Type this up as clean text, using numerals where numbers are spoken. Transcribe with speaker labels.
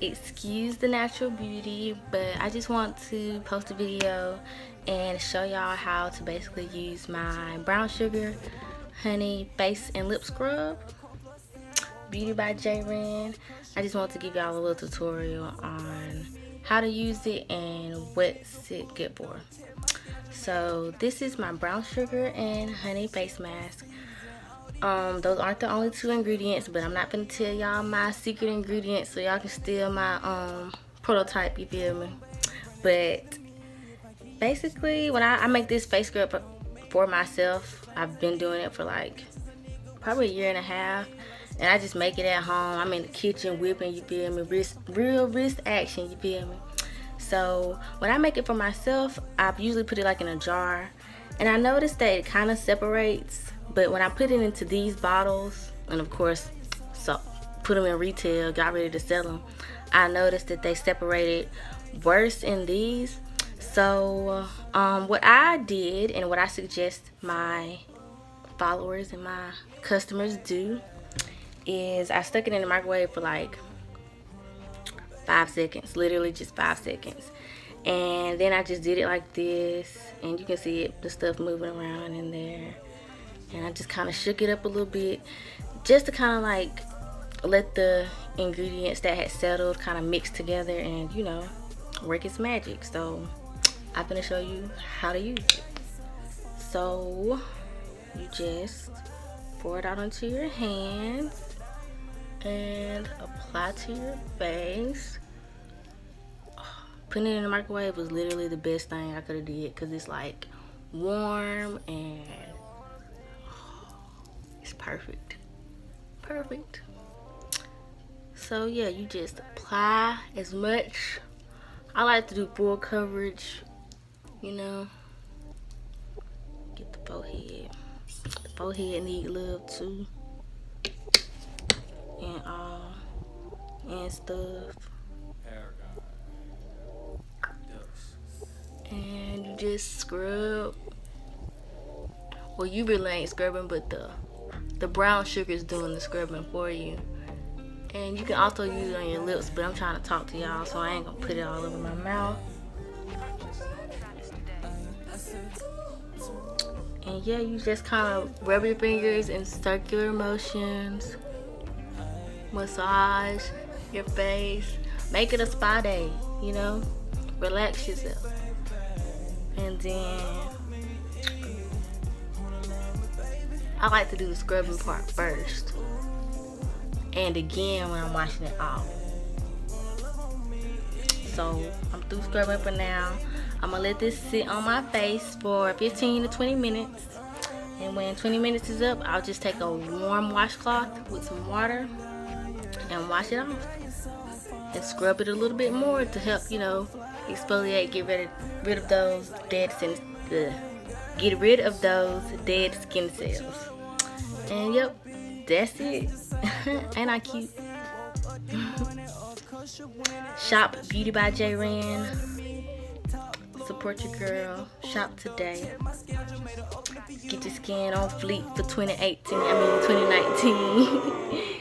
Speaker 1: excuse the natural beauty, but I just want to post a video and show y'all how to basically use my brown sugar honey face and lip scrub, Beauty by JayReyn. I just want to give y'all a little tutorial on how to use it and what's it good for. So this is my brown sugar and honey face mask. Those aren't the only two ingredients, but I'm not gonna tell y'all my secret ingredients so y'all can steal my prototype, you feel me? But basically, when I make this face scrub for myself, I've been doing it for like probably a year and a half, and I just make it at home. I'm in the kitchen whipping, you feel me? Real wrist action, you feel me? So when I make it for myself, I usually put it like in a jar, and I noticed that it kind of separates. But when I put it into these bottles, and of course, so put them in retail, got ready to sell them, I noticed that they separated worse in these. So what I did, and what I suggest my followers and my customers do, is I stuck it in the microwave for like 5 seconds, literally just 5 seconds. And then I just did it like this, and you can see it, the stuff moving around in there. And I just kind of shook it up a little bit, just to kind of like let the ingredients that had settled kind of mix together and, you know, work its magic. So I'm gonna show you how to use it. So you just pour it out onto your hands and apply to your face. Putting it in the microwave was literally the best thing I could have did, because it's like warm and it's perfect. So yeah, you just apply as much. I like to do full coverage, you know. Get the forehead. The forehead need love too, and all and stuff. And you just scrub. Well, you really ain't scrubbing, but the brown sugar is doing the scrubbing for you. And you can also use it on your lips, but I'm trying to talk to y'all, so I ain't gonna put it all over my mouth. And yeah, you just kind of rub your fingers in circular motions, massage your face, make it a spa day, you know, relax yourself. And then I like to do the scrubbing part first, and again when I'm washing it off. So I'm through scrubbing for now. I'm gonna let this sit on my face for 15 to 20 minutes, and when 20 minutes is up, I'll just take a warm washcloth with some water and wash it off and scrub it a little bit more to help, you know, exfoliate, get rid of those dead skin cells. And yep, that's it. Ain't I cute? Shop Beauty by JayReyn. Support your girl. Shop today. Get your skin on fleek for 2019.